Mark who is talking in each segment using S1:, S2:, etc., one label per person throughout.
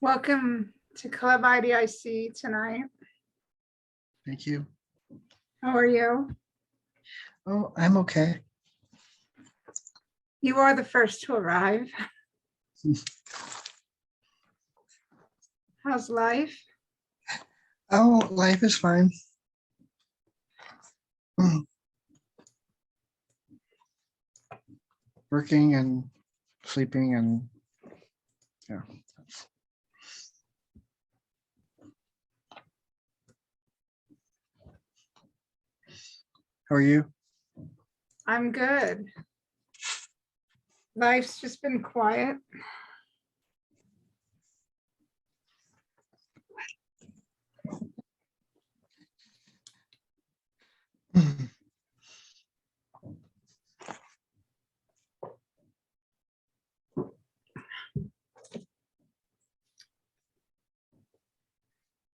S1: Welcome to Club IDIC tonight.
S2: Thank you.
S1: How are you?
S2: Oh, I'm okay.
S1: You are the first to arrive. How's life?
S2: Oh, life is fine. Working and sleeping and yeah. How are you?
S1: I'm good. Life's just been quiet.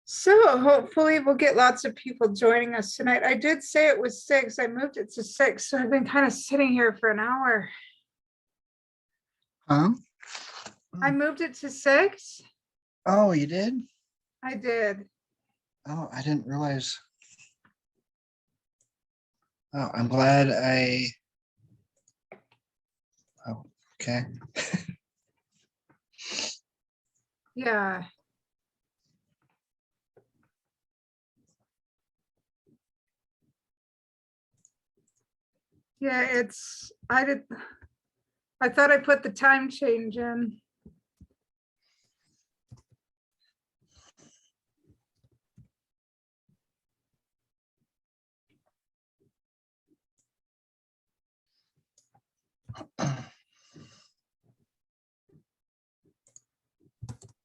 S1: So hopefully we'll get lots of people joining us tonight. I did say it was 6. I moved it to 6, so I've been kind of sitting here for an hour.
S2: Huh?
S1: I moved it to 6.
S2: Oh, you did?
S1: I did.
S2: Oh, I didn't realize. Oh, I'm glad I. Oh, okay.
S1: Yeah. Yeah, I thought I put the time change in.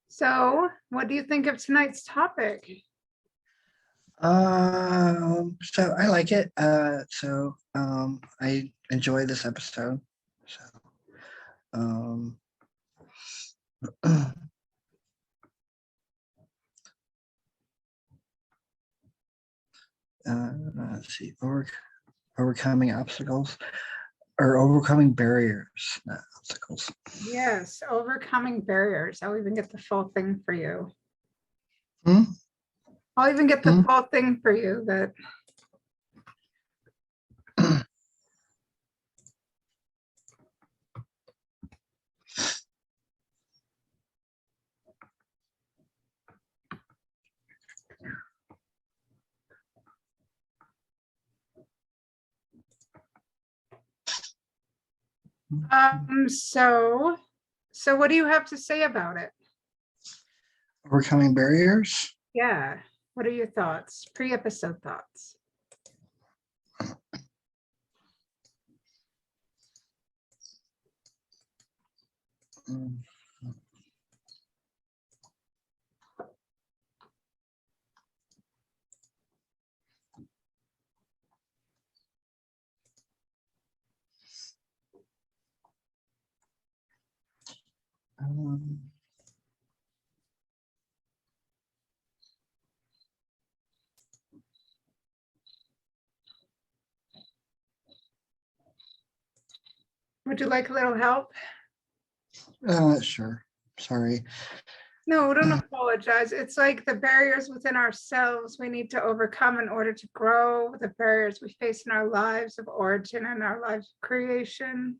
S1: So what do you think of tonight's topic?
S2: So I like it. I enjoy this episode. So let's see, overcoming obstacles or overcoming barriers, not obstacles.
S1: Yes, overcoming barriers. I'll even get the full thing for you.
S2: Hmm?
S1: I'll even get the full thing for you that so what do you have to say about it?
S2: Overcoming barriers.
S1: Yeah. What are your thoughts? Pre-episode thoughts.
S2: Mm. Um,
S1: Would you like a little help?
S2: sure. Sorry.
S1: No, don't apologize. It's like the barriers within ourselves we need to overcome in order to grow, the barriers we face in our lives of origin and our lives of creation.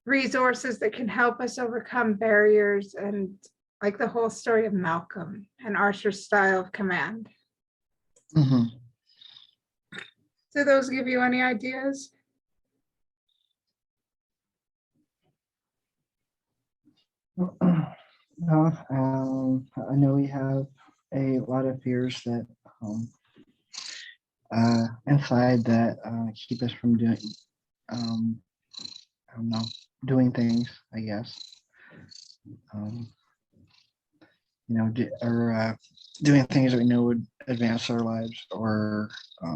S1: Resources that can help us overcome barriers, and like the whole story of Malcolm and Archer's style of command.
S2: Mm-hmm.
S1: Do those give you any ideas?
S2: No, I know we have a lot of fears that inside that keep us from doing, I don't know, doing things, I guess. Or doing things that we know would advance our lives, or I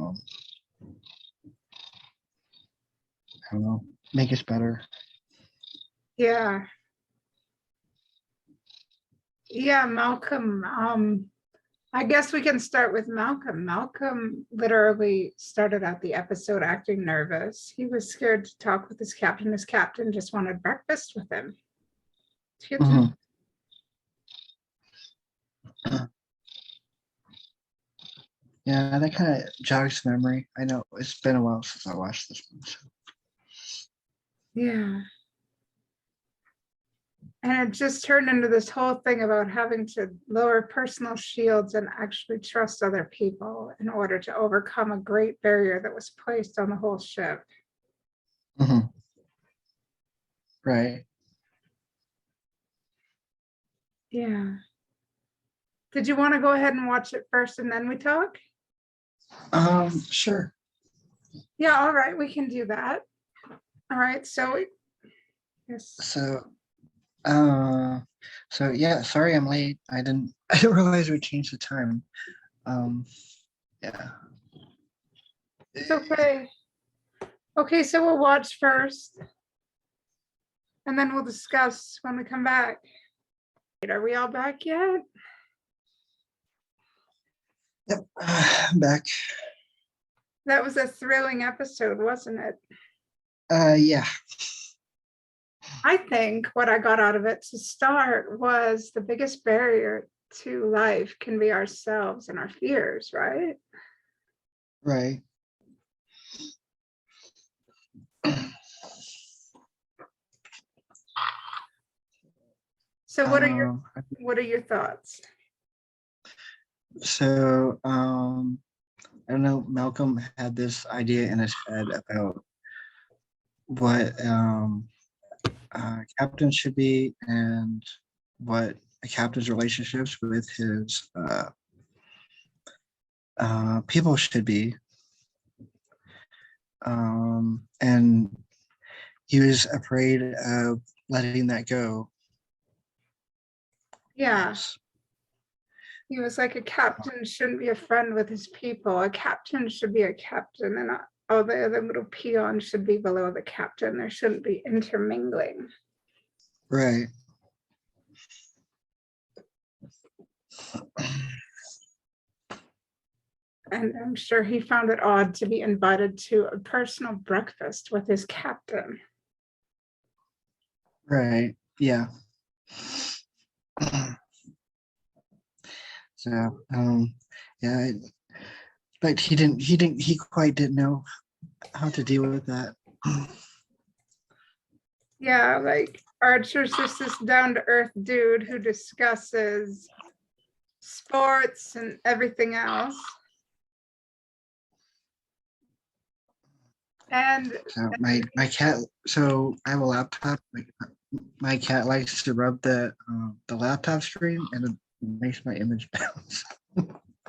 S2: don't know, make us better.
S1: Yeah. Yeah, Malcolm. I guess we can start with Malcolm. Malcolm literally started out the episode acting nervous. He was scared to talk with his captain. His captain just wanted breakfast with him.
S2: Mhm. Yeah, that kind of jogs memory. I know it's been a while since I watched this one. So.
S1: Yeah. And it just turned into this whole thing about having to lower personal shields and actually trust other people in order to overcome a great barrier that was placed on the whole ship.
S2: Mhm. Right.
S1: Yeah. Did you want to go ahead and watch it first and then we talk?
S2: Sure.
S1: Yeah, all right, we can do that. All right, so yes.
S2: Uh, so yeah, sorry I'm late. I didn't realize we changed the time. Um, yeah.
S1: It's okay. Okay, so we'll watch first and then we'll discuss when we come back. Are we all back yet?
S2: Yep. I'm back.
S1: That was a thrilling episode, wasn't it?
S2: Yeah.
S1: I think what I got out of it to start was the biggest barrier to life can be ourselves and our fears, right?
S2: Right.
S1: So
S2: Um,
S1: what are your thoughts?
S2: so I don't know, Malcolm had this idea in his head about what captains should be and what a captain's relationships with his people should be. And he was afraid of letting that go.
S1: Yeah, he was like, a captain shouldn't be a friend with his people. A captain should be a captain, and all the other little peons should be below the captain. There shouldn't be intermingling.
S2: Right.
S1: And I'm sure he found it odd to be invited to a personal breakfast with his captain.
S2: Right. Yeah. So yeah, but he quite didn't know how to deal with that.
S1: Yeah, like Archer's just this down to earth dude who discusses sports and everything else. And
S2: So my cat. So I have a laptop. My cat likes to rub the laptop screen, and it makes my image bounce.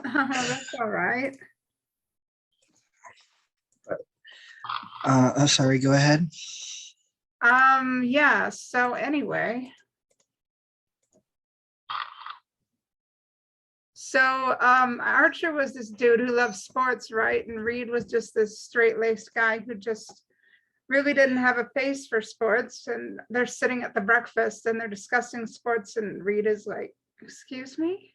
S1: that's all right.
S2: Sorry. Go ahead.
S1: Yeah, so anyway. So Archer was this dude who loved sports, right? And Reed was just this straight-laced guy who just really didn't have a face for sports. And they're sitting at the breakfast and they're discussing sports, and Reed is like, excuse me?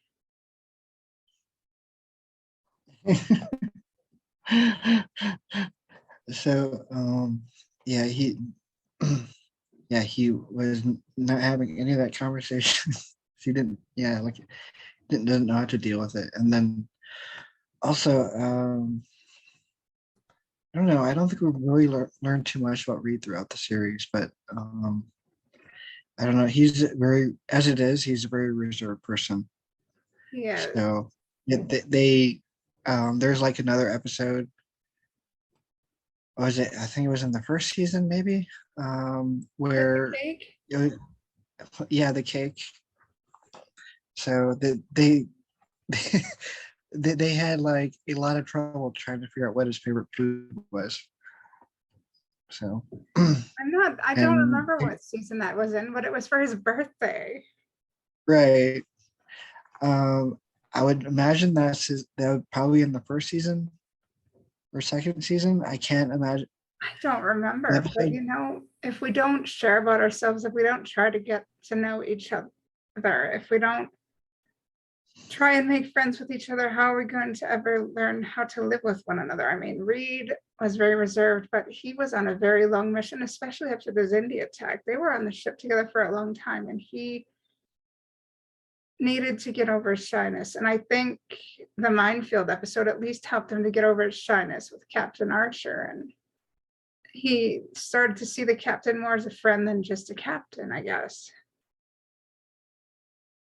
S2: So yeah, he was not having any of that conversation. He didn't, yeah, like doesn't know how to deal with it. And then also I don't know, I don't think we really learned too much about Reed throughout the series, but I don't know, he's very, as it is, he's a very reserved person.
S1: Yeah.
S2: So yeah, they there's like another episode. Was it? I think it was in the first season, maybe, where
S1: Cake?
S2: yeah, the cake. So they they had like a lot of trouble trying to figure out what his favorite food was. So
S1: I don't
S2: and
S1: remember what season that was in, but it was for his birthday.
S2: right, I would imagine that would probably in the first season or second season. I can't imagine.
S1: I don't remember, but if we don't share about ourselves, if we don't try to get to know each other, if we don't try and make friends with each other, how are we going to ever learn how to live with one another? I mean, Reed was very reserved, but he was on a very long mission, especially after the Zindi attack. They were on the ship together for a long time, and he needed to get over his shyness. And I think the Minefield episode at least helped him to get over his shyness with Captain Archer. And he started to see the captain more as a friend than just a captain, I guess.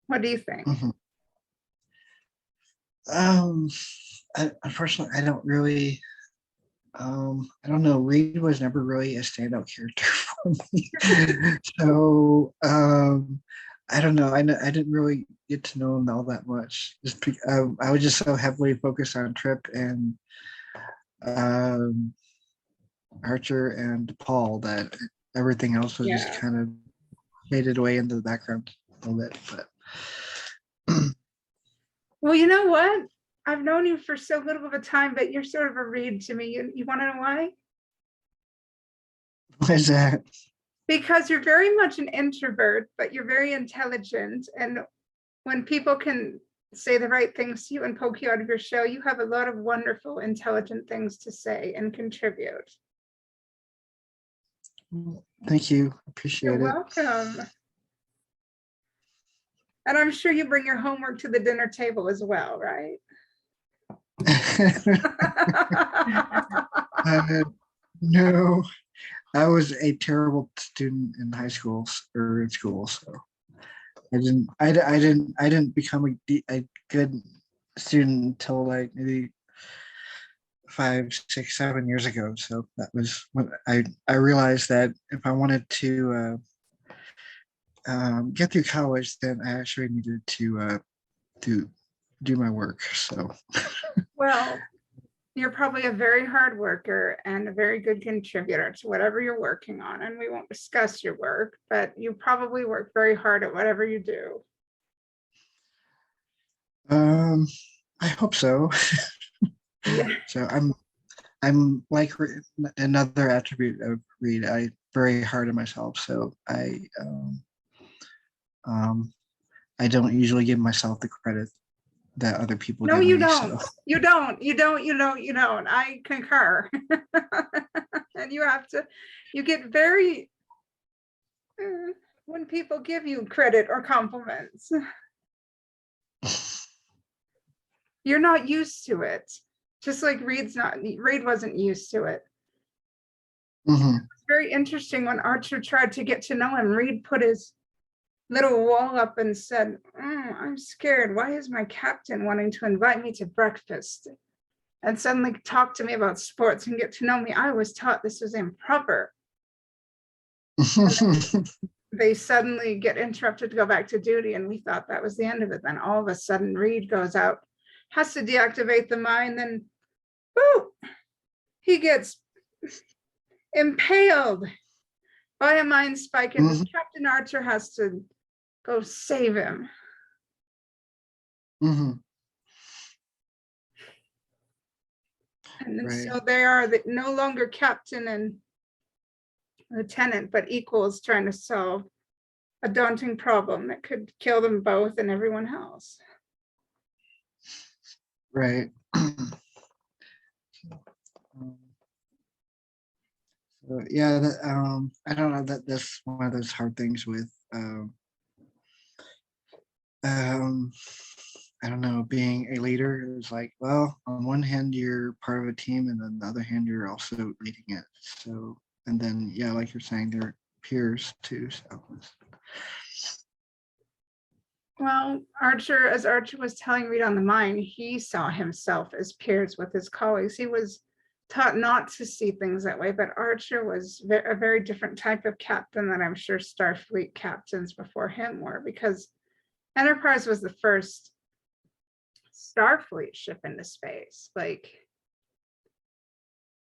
S1: What do you think?
S2: Unfortunately, I don't really. I don't know. Reed was never really a standout character for me, so I don't know. I didn't really get to know him all that much. I was just so heavily focused on Trip and Archer and Paul that everything else was just kind of faded away into the background a little bit. But
S1: well, you know what? I've known you for so little of a time, but you're sort of a Reed to me. You want to know why?
S2: why is that?
S1: Because you're very much an introvert, but you're very intelligent. And when people can say the right things to you and poke you out of your shell, you have a lot of wonderful, intelligent things to say and contribute.
S2: Thank you. Appreciate it.
S1: You're welcome. And I'm sure you bring your homework to the dinner table as well, right?
S2: No, I was a terrible student in high school or in school, so I didn't become a good student until like maybe 5, 6, 7 years ago. So that was when I realized that if I wanted to get through college, then I actually needed to do my work. So
S1: well, you're probably a very hard worker and a very good contributor to whatever you're working on. And we won't discuss your work, but you probably work very hard at whatever you do.
S2: I hope so.
S1: Yeah.
S2: So I'm like another attribute of Reed. I very hard on myself, so I don't usually give myself the credit that other people
S1: No,
S2: give
S1: you
S2: me.
S1: don't.
S2: So.
S1: You don't. I concur. And you get very, when people give you credit or compliments, you're not used to it. Just like Reed wasn't used to it.
S2: Mm-hmm.
S1: It's very interesting when Archer tried to get to know him. Reed put his little wall up and said, I'm scared. Why is my captain wanting to invite me to breakfast and suddenly talk to me about sports and get to know me? I was taught this was improper. They suddenly get interrupted to go back to duty, and we thought that was the end of it. Then all of a sudden Reed goes out, has to deactivate the mine, then boo, he gets impaled by a mine spike, and Captain Archer has to go save him.
S2: Mm-hmm.
S1: And so they are no longer captain and lieutenant, but equals, trying to solve a daunting problem that could kill them both and everyone else.
S2: Right. So yeah, I don't know, that's one of those hard things with I don't know, being a leader is like, well, on one hand you're part of a team, and on the other hand you're also leading it. So, and then yeah, like you're saying, they're peers too. So
S1: well, as Archer was telling Reed on the mine, he saw himself as peers with his colleagues. He was taught not to see things that way, but Archer was a very different type of captain than I'm sure Starfleet captains before him were, because Enterprise was the first Starfleet ship into space. Like,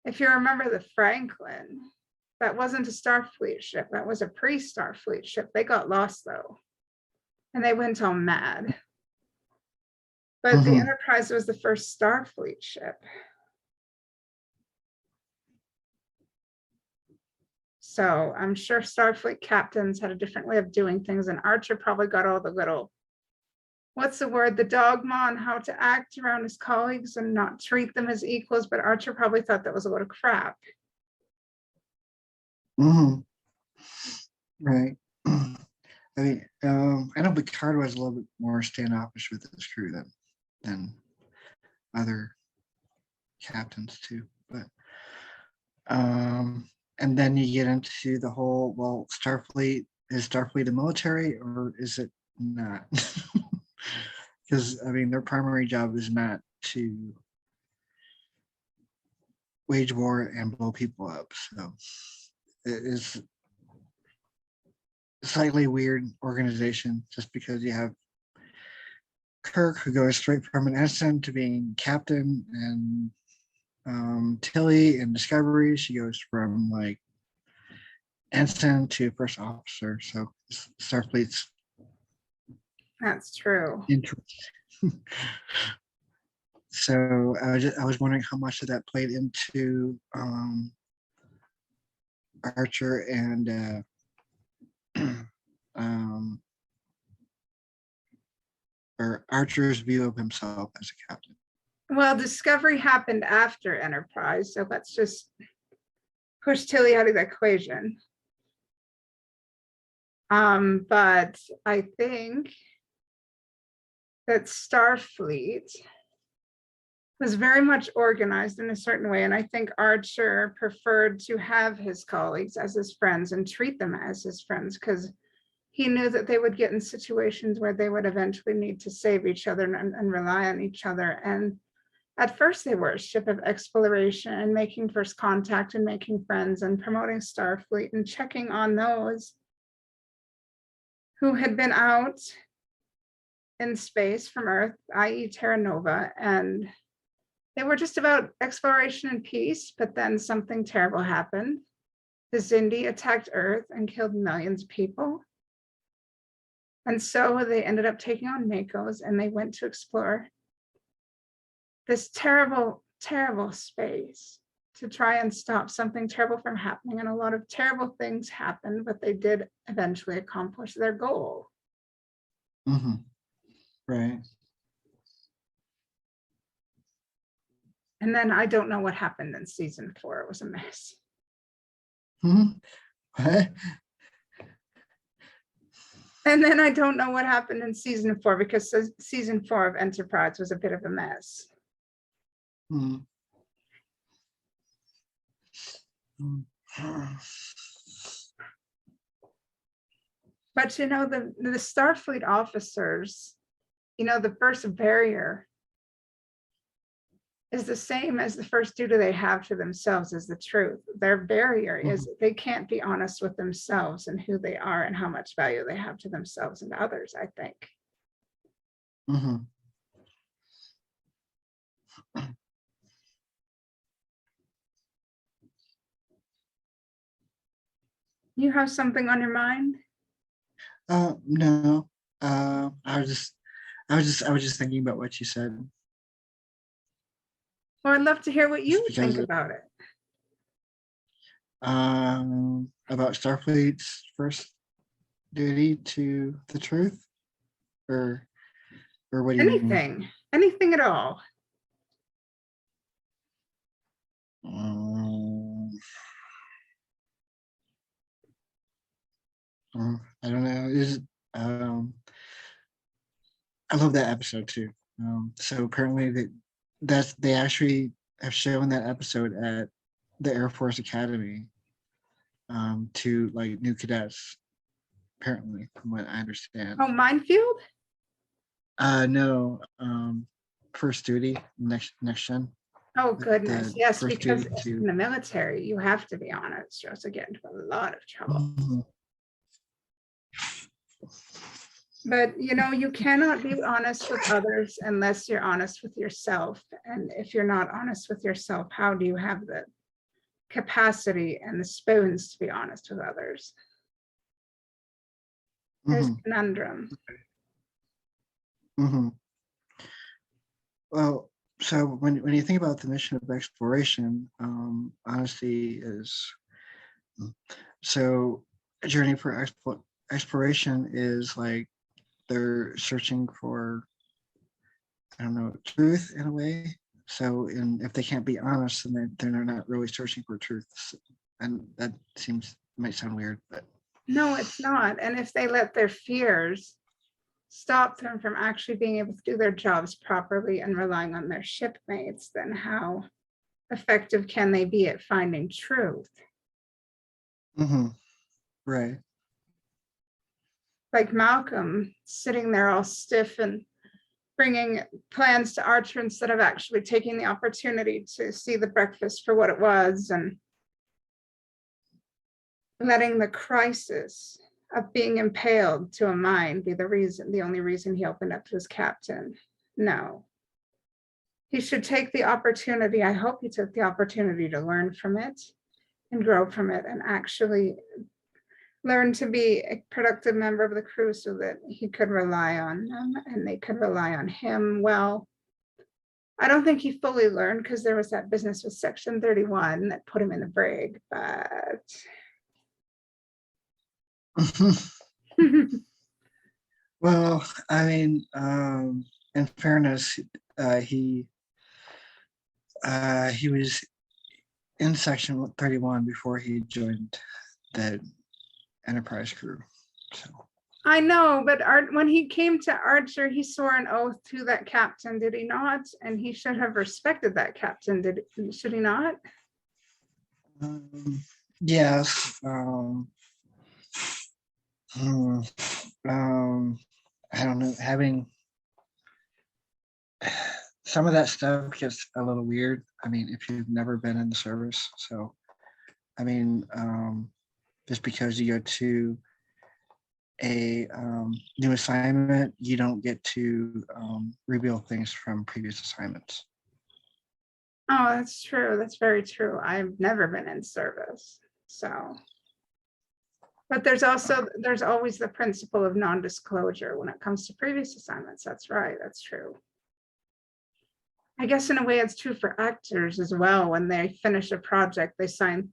S1: if you remember the Franklin, that wasn't a Starfleet ship. That was a pre-Starfleet ship. They got lost though, and they went all mad. But the Enterprise was the first Starfleet ship. So I'm sure Starfleet captains had a different way of doing things, and Archer probably got all the little, what's the word, the dogma on how to act around his colleagues and not treat them as equals, but Archer probably thought that was a lot of crap.
S2: right. I mean, I know Picard was a little bit more standoffish with his crew than other captains too. But and then you get into the whole, well, Starfleet, is Starfleet a military or is it not? Because I mean, their primary job is not to wage war and blow people up. So it is a slightly weird organization just because you have Kirk, who goes straight from an ensign to being captain, and Tilly in Discovery, she goes from like ensign to first officer. So Starfleet's
S1: That's true.
S2: interesting. So I was wondering how much of that played into Archer and or Archer's view of himself as a captain.
S1: Well, Discovery happened after Enterprise, so let's just push Tilly out of the equation. But I think that Starfleet was very much organized in a certain way, and I think Archer preferred to have his colleagues as his friends and treat them as his friends, because he knew that they would get in situations where they would eventually need to save each other and rely on each other. And at first they were a ship of exploration and making first contact and making friends and promoting Starfleet and checking on those who had been out in space from Earth, i.e. Terra Nova, and they were just about exploration and peace. But then something terrible happened. The Xindi attacked Earth and killed millions of people. And so they ended up taking on Makos, and they went to explore this terrible, terrible space to try and stop something terrible from happening. And a lot of terrible things happened, but they did eventually accomplish their goal.
S2: Mm-hmm. Right.
S1: And then I don't know what happened in season 4. It was a mess.
S2: Mm-hmm. What?
S1: And then I don't know what happened in season 4, because season 4 of Enterprise was a bit of a mess.
S2: Mm-hmm.
S1: But you know, the Starfleet officers, you know, the first barrier is the same as the first duty they have to themselves, is the truth. Their barrier is they can't be honest with themselves and who they are and how much value they have to themselves and others, I think.
S2: Mm-hmm.
S1: You have something on your mind?
S2: No. I was just thinking about what you said.
S1: Well, I'd love to hear what you think
S2: Because
S1: about it.
S2: about Starfleet's first duty to the truth, or what do you mean?
S1: Anything at all.
S2: I don't know. I love that episode too. So apparently they actually have shown that episode at the Air Force Academy to like new cadets. Apparently, from what I understand.
S1: Oh, Minefield?
S2: No. First duty, next gen.
S1: Oh, goodness. Yes, because
S2: to...
S1: in the military, you have to be honest, or else you get into a lot of trouble.
S2: Mm-hmm.
S1: But, you know, you cannot be honest with others unless you're honest with yourself. And if you're not honest with yourself, how do you have the capacity and the spoons to be honest with others? There's a conundrum.
S2: Mm-hmm. Well, so when you think about the mission of exploration, honesty is, so a journey for exploration is like they're searching for, I don't know, truth in a way. So if they can't be honest, then they're not really searching for truth. And that might sound weird, but
S1: No, it's not. And if they let their fears stop them from actually being able to do their jobs properly and relying on their shipmates, then how effective can they be at finding truth?
S2: Hmm. Right.
S1: Like Malcolm sitting there all stiff and bringing plans to Archer instead of actually taking the opportunity to see the breakfast for what it was and letting the crisis of being impaled to a mine be the only reason he opened up to his captain. No. He should take the opportunity. I hope he took the opportunity to learn from it and grow from it and actually learn to be a productive member of the crew so that he could rely on them and they could rely on him. Well, I don't think he fully learned because there was that business with Section 31 that put him in the brig, but
S2: Well, I mean, in fairness, he was in Section 31 before he joined the Enterprise crew. So
S1: I know, but when he came to Archer, he swore an oath to that captain, did he not? And he should have respected that captain, should he not?
S2: um, yes. Hmm, I don't know. Having some of that stuff gets a little weird. I mean, if you've never been in the service, so I mean, just because you go to a new assignment, you don't get to reveal things from previous assignments.
S1: Oh, that's true. That's very true. I've never been in service. So, but there's always the principle of non-disclosure when it comes to previous assignments. That's right. That's true. I guess in a way it's true for actors as well. When they finish a project, they sign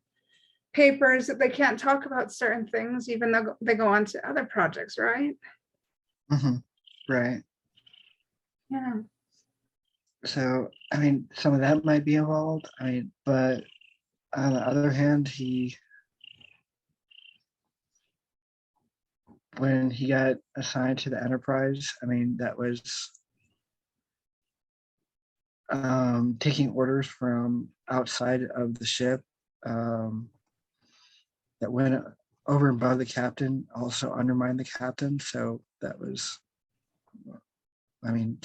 S1: papers that they can't talk about certain things, even though they go on to other projects, right?
S2: Hmm. Right.
S1: Yeah.
S2: So, I mean, some of that might be involved. I mean, but on the other hand, when he got assigned to the Enterprise, I mean, that was taking orders from outside of the ship that went over and above the captain, also undermined the captain. So that was, I mean,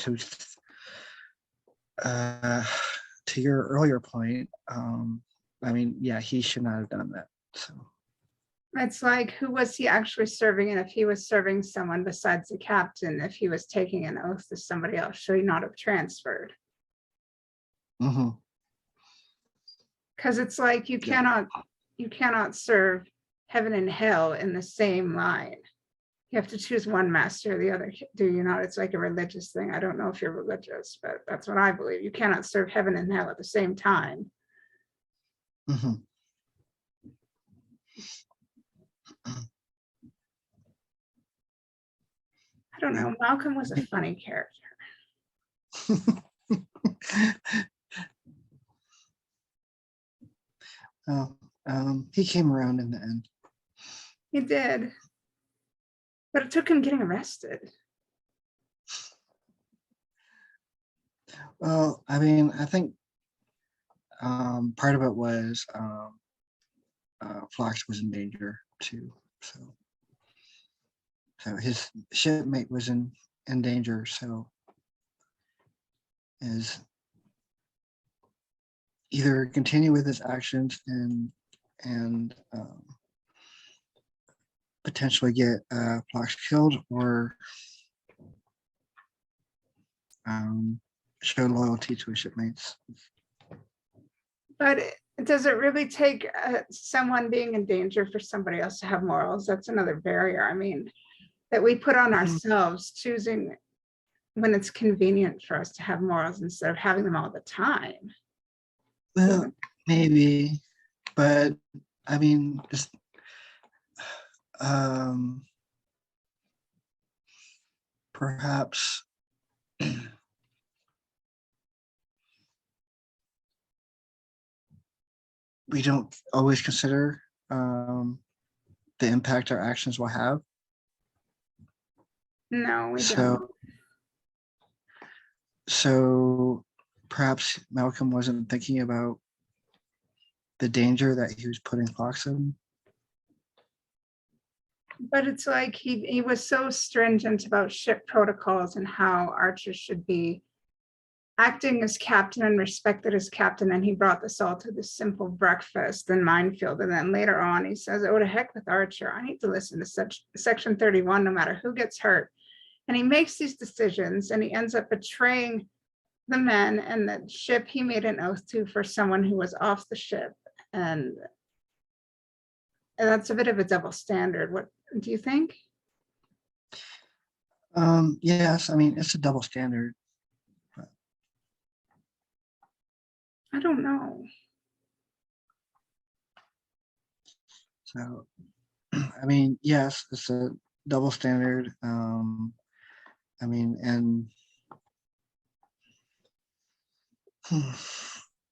S2: uh, to your earlier point, I mean, yeah, he should not have done that. So
S1: It's like, who was he actually serving? And if he was serving someone besides the captain, if he was taking an oath to somebody else, should he not have transferred?
S2: mhm,
S1: Because it's like you
S2: yeah.
S1: cannot serve heaven and hell in the same line. You have to choose one master or the other, do you not? It's like a religious thing. I don't know if you're religious, but that's what I believe. You cannot serve heaven and hell at the same time.
S2: Mhm.
S1: I don't know. Malcolm was a funny character.
S2: Oh, he came around in the end.
S1: He did, but it took him getting arrested.
S2: Well, I mean, I think part of it was Phlox was in danger too. So his shipmate was in danger. So is either continue with his actions and potentially get Phlox killed, or show loyalty to his shipmates.
S1: But does it really take someone being in danger for somebody else to have morals? That's another barrier. I mean, that we put on ourselves, choosing when it's convenient for us to have morals instead of having them all the time.
S2: Well, maybe, but I mean, just perhaps we don't always consider the impact our actions will have.
S1: No, we
S2: So,
S1: don't.
S2: so perhaps Malcolm wasn't thinking about the danger that he was putting Fox in.
S1: But it's like he was so stringent about ship protocols and how archers should be acting as captain and respected as captain. And he brought this all to this simple breakfast in Minefield. And then later on, he says, oh, to heck with Archer. I need to listen to Section 31, no matter who gets hurt. And he makes these decisions and he ends up betraying the men and the ship he made an oath to for someone who was off the ship. And that's a bit of a double standard. What do you think?
S2: Yes, I mean, it's a double standard.
S1: I don't know.
S2: So, I mean, yes, it's a double standard. I mean, and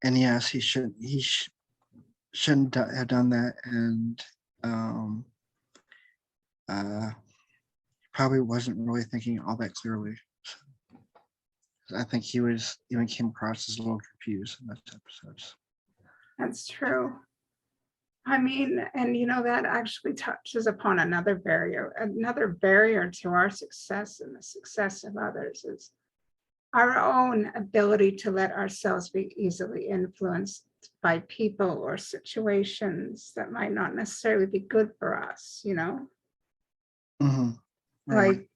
S2: yes, he shouldn't have done that, and probably wasn't really thinking all that clearly. So, I think he even came across as a little confused in that episode.
S1: That's true. I mean, and that actually touches upon another barrier to our success and the success of others is our own ability to let ourselves be easily influenced by people or situations that might not necessarily be good for us,
S2: Mm-hmm. Right.
S1: Like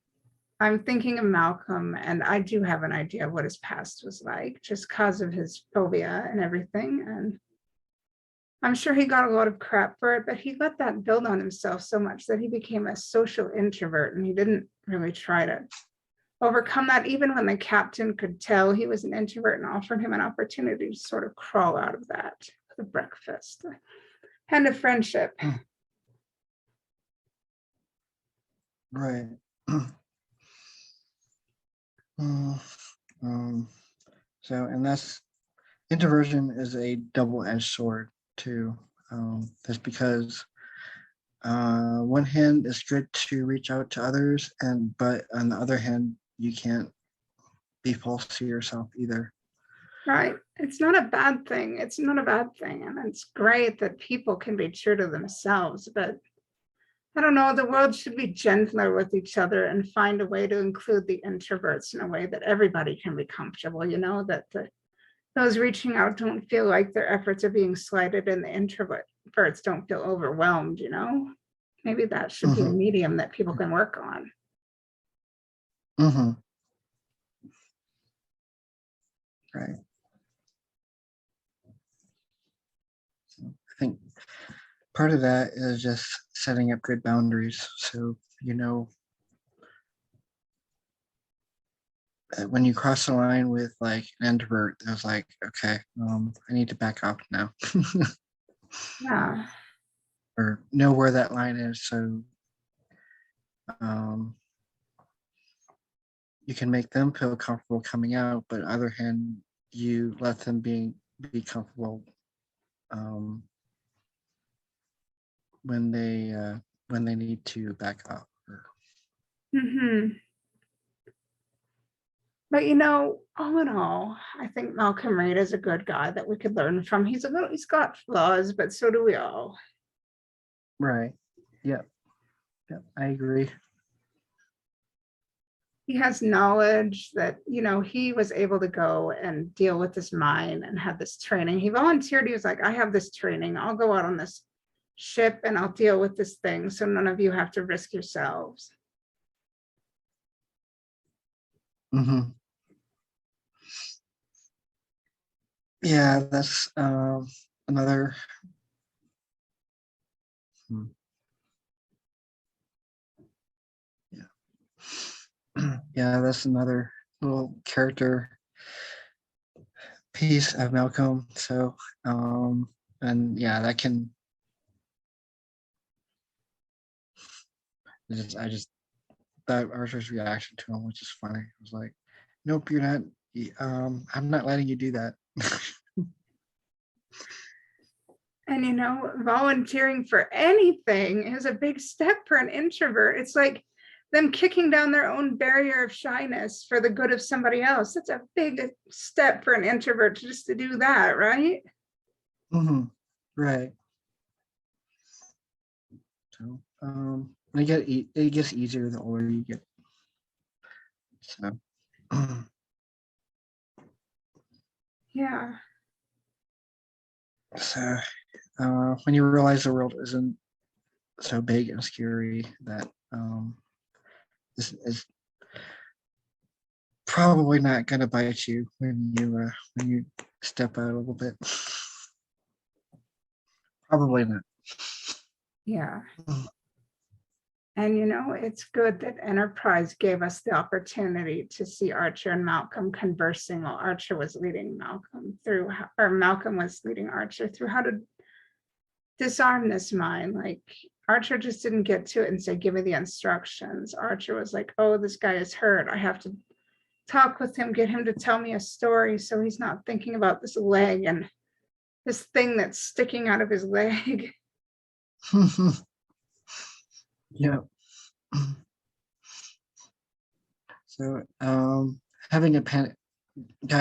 S1: I'm thinking of Malcolm, and I do have an idea of what his past was like just because of his phobia and everything. And I'm sure he got a lot of crap for it, but he let that build on himself so much that he became a social introvert, and he didn't really try to overcome that, even when the captain could tell he was an introvert and offered him an opportunity to sort of crawl out of that with a breakfast and a friendship.
S2: Right. So, and that's introversion is a double-edged sword too. That's because one hand it's good to reach out to others, but on the other hand, you can't be false to yourself either.
S1: Right. It's not a bad thing. It's not a bad thing. And it's great that people can be true to themselves, but I don't know, the world should be gentler with each other and find a way to include the introverts in a way that everybody can be comfortable, that those reaching out don't feel like their efforts are being slighted and the introverts don't feel overwhelmed, Maybe that should be a medium that people can work on.
S2: Mm-hmm. Right. So I think part of that is just setting up good boundaries. So, when you cross the line with like an introvert, I was like, okay, I need to back off now.
S1: Yeah.
S2: Or know where that line is, so you can make them feel comfortable coming out, but on the other hand, you let them be comfortable when they need to back up.
S1: Mm-hmm. But all in all, I think Malcolm Reed is a good guy that we could learn from. He's got flaws, but so do we all.
S2: Right. Yep. Yep. I agree.
S1: He has knowledge that, he was able to go and deal with this mine and had this training. He volunteered. He was like, I have this training. I'll go out on this ship and I'll deal with this thing. So none of you have to risk yourselves.
S2: Mm-hmm. Yeah, that's another. Yeah, that's another little character piece of Malcolm. So, and yeah, that can. I just that Archer's reaction to him was just funny. It was like, nope, you're not. I'm not letting you do that.
S1: And, volunteering for anything is a big step for an introvert. It's like them kicking down their own barrier of shyness for the good of somebody else. That's a big step for an introvert just to do that, right?
S2: Right. So it gets easier the older you get. So
S1: Yeah.
S2: so when you realize the world isn't so big and scary, that is probably not going to bite you when you step out a little bit. Probably not.
S1: Yeah. And it's good that Enterprise gave us the opportunity to see Archer and Malcolm conversing while Archer was leading Malcolm through, or Malcolm was leading Archer through how to disarm this mind. Like, Archer just didn't get to it and say, give me the instructions. Archer was like, oh, this guy is hurt. I have to talk with him, get him to tell me a story so he's not thinking about this leg and this thing that's sticking out of his leg.
S2: Yeah. So having a guy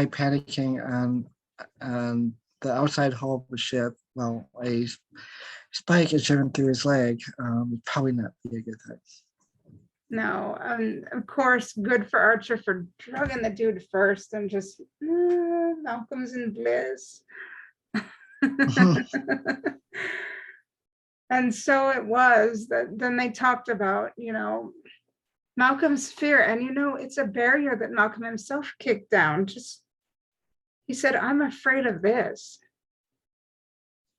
S2: panicking on the outside hull of the ship while a spike is driven through his leg would probably not be a good thing.
S1: No, of course, good for Archer for drugging the dude first and just Malcolm's in bliss. And so it was that then they talked about, Malcolm's fear. And, it's a barrier that Malcolm himself kicked down. He said, I'm afraid of this.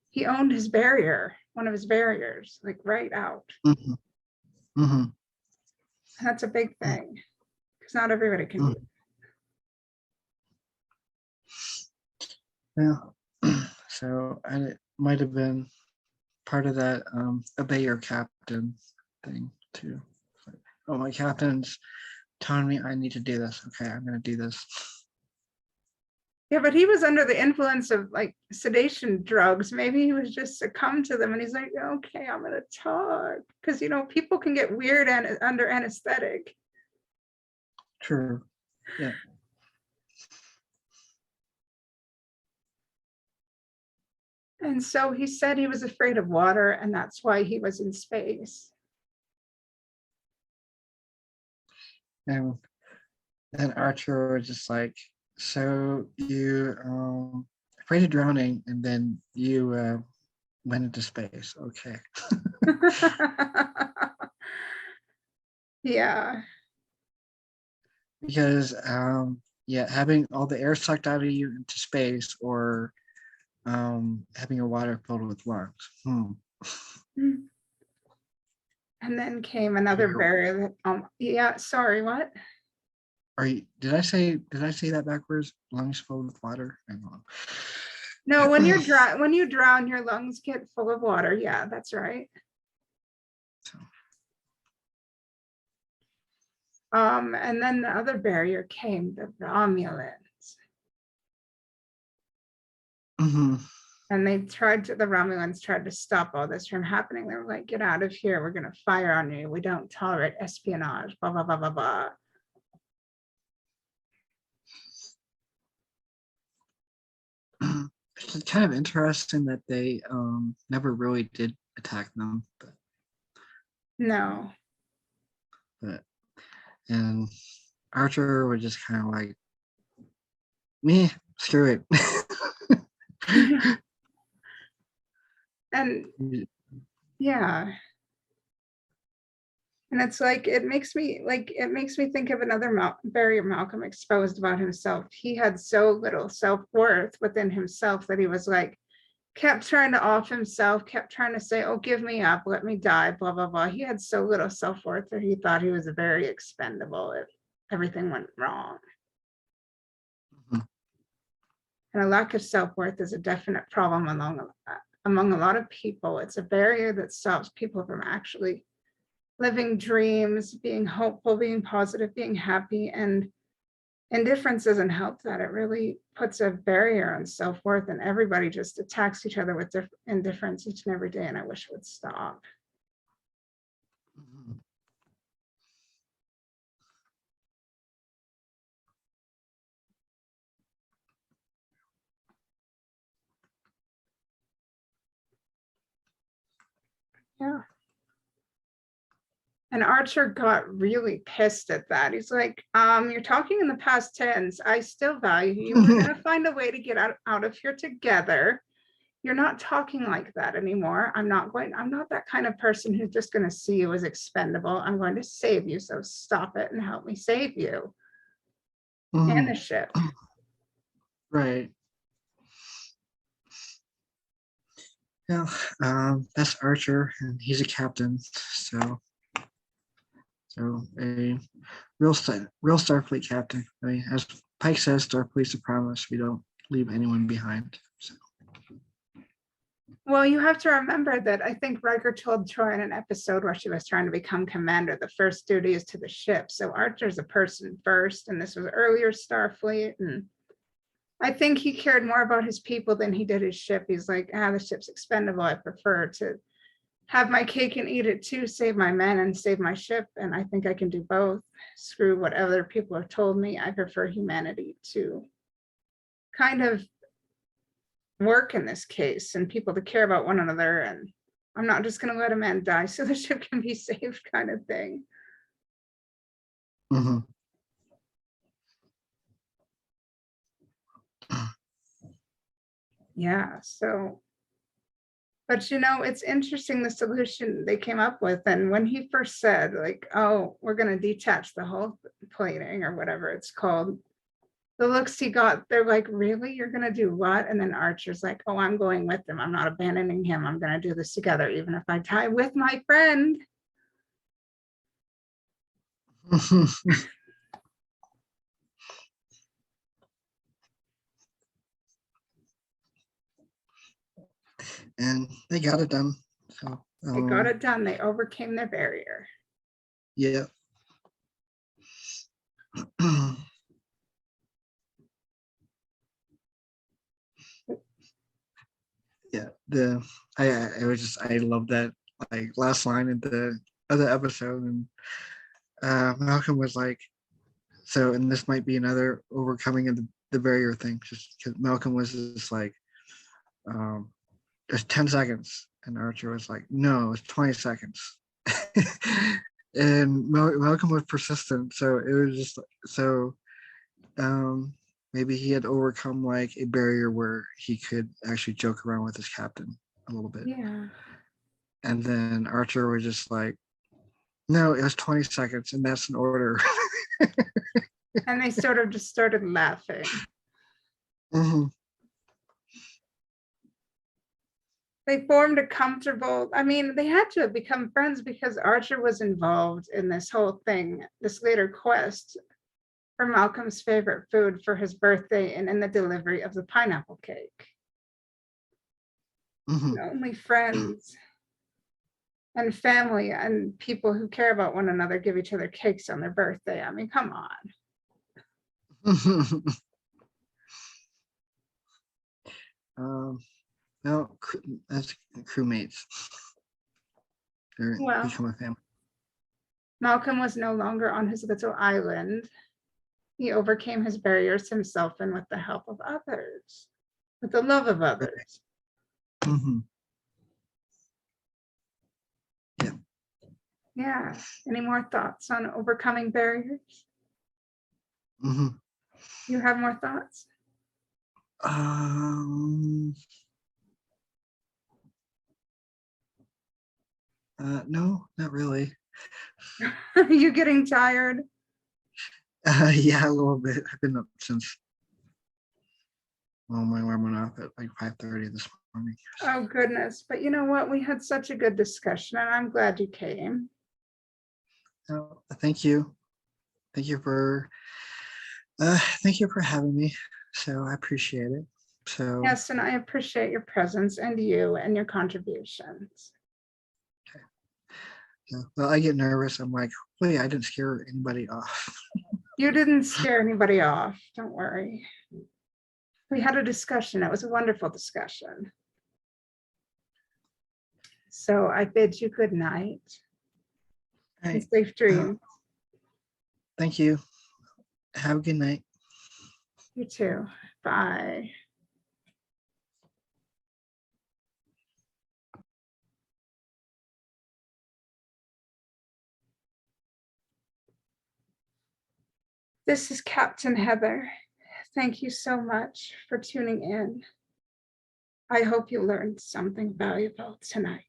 S1: He owned his barrier, one of his barriers, like right out. That's a big thing because not everybody can do it.
S2: Yeah. So, and it might have been part of that obey your captain thing too. Like, oh, my captain's telling me I need to do this. Okay, I'm going to do this.
S1: Yeah, but he was under the influence of like sedation drugs. Maybe he was just succumbed to them and he's like, okay, I'm going to talk. Because, people can get weird and under anesthetic.
S2: True. Yeah.
S1: And so he said he was afraid of water and that's why he was in space.
S2: And Archer was just like, so you afraid of drowning and then you went into space. Okay.
S1: Yeah.
S2: Because having all the air sucked out of you into space or having your water filled with lungs.
S1: And then came another barrier that yeah, sorry, what?
S2: Did I say that backwards? Lungs filled with water? I don't know.
S1: No, when you drown, your lungs get full of water. Yeah, that's right.
S2: So.
S1: And then the other barrier came, the Romulans. And the Romulans tried to stop all this from happening. They were like, get out of here. We're going to fire on you. We don't tolerate espionage, blah, blah, blah, blah, blah.
S2: It's kind of interesting that they never really did attack them. But,
S1: no.
S2: And Archer was just kind of like, me, screw it.
S1: And yeah. And it's like, it makes me think of another barrier Malcolm exposed about himself. He had so little self-worth within himself that he was like, kept trying to off himself, kept trying to say, oh, give me up, let me die, blah, blah, blah. He had so little self-worth that he thought he was very expendable if everything went wrong. And a lack of self-worth is a definite problem among a lot of people. It's a barrier that stops people from actually living dreams, being hopeful, being positive, being happy. And indifference doesn't help that. It really puts a barrier on self-worth, and everybody just attacks each other with indifference each and every day, and I wish it would stop.
S2: Mhm.
S1: Yeah. And Archer got really pissed at that. He's like, you're talking in the past tense. I still value you. We're gonna find a way to get out of here together. You're not talking like that anymore. I'm not that kind of person who's just gonna see you as expendable. I'm going to save you. So stop it and help me save you and the
S2: Mhm.
S1: ship.
S2: Right. Yeah, that's Archer, and he's a captain. So a real Starfleet captain. I mean, as Pike says, Starfleet's a promise. We don't leave anyone behind. So.
S1: Well, you have to remember that I think Riker told Troy in an episode where she was trying to become commander, the first duty is to the ship. So Archer's a person first, and this was earlier Starfleet. And I think he cared more about his people than he did his ship. He's like, the ship's expendable. I prefer to have my cake and eat it too, save my men and save my ship. And I think I can do both. Screw what other people have told me. I prefer humanity to kind of work in this case and people to care about one another. And I'm not just going to let a man die so the ship can be saved, kind of thing.
S2: Mhm.
S1: Yeah. So, but it's interesting the solution they came up with. And when he first said, like, oh, we're going to detach the hull plating or whatever it's called, the looks he got, they're like, really? You're going to do what? And then Archer's like, oh, I'm going with him. I'm not abandoning him. I'm going to do this together, even if I die with my friend.
S2: And they got it done. So
S1: They got it done. They overcame their barrier.
S2: yeah. Yeah. I love that like last line in the other episode, and Malcolm was like, so, and this might be another overcoming of the barrier thing, just because Malcolm was just like, there's 10 seconds. And Archer was like, no, it's 20 seconds. And Malcolm was persistent. So it was just so maybe he had overcome like a barrier where he could actually joke around with his captain a little bit.
S1: Yeah.
S2: And then Archer was just like, no, it was 20 seconds, and that's an order.
S1: And they sort of just started laughing.
S2: Mm-hmm.
S1: They formed a comfortable, they had to have become friends because Archer was involved in this whole thing, this later quest for Malcolm's favorite food for his birthday and in the delivery of the pineapple cake.
S2: Mm-hmm.
S1: Only friends and family and people who care about one another give each other cakes on their birthday. Come on.
S2: No, that's crewmates. They
S1: Well,
S2: become a family.
S1: Malcolm was no longer on his little island. He overcame his barriers himself and with the help of others, with the love of others.
S2: Mm-hmm. Yeah.
S1: Yeah. Any more thoughts on overcoming barriers?
S2: Mm-hmm.
S1: You have more thoughts?
S2: No, not really.
S1: Are you getting tired?
S2: Yeah, a little bit. I've been up since my alarm went off at like 5:30 this morning.
S1: Oh, goodness. But you know what? We had such a good discussion, and I'm glad you came.
S2: Oh, thank you. Thank you for having me. So I appreciate it. So
S1: Yes, and I appreciate your presence and you and your contributions.
S2: yeah. Well, I get nervous. I'm like, wait, I didn't scare anybody off.
S1: You didn't scare anybody off. Don't worry. We had a discussion. It was a wonderful discussion. So I bid you good night and
S2: Right.
S1: safe dreams.
S2: Thank you. Have a good night.
S1: You too. Bye. This is Captain Heather. Thank you so much for tuning in. I hope you learned something valuable tonight.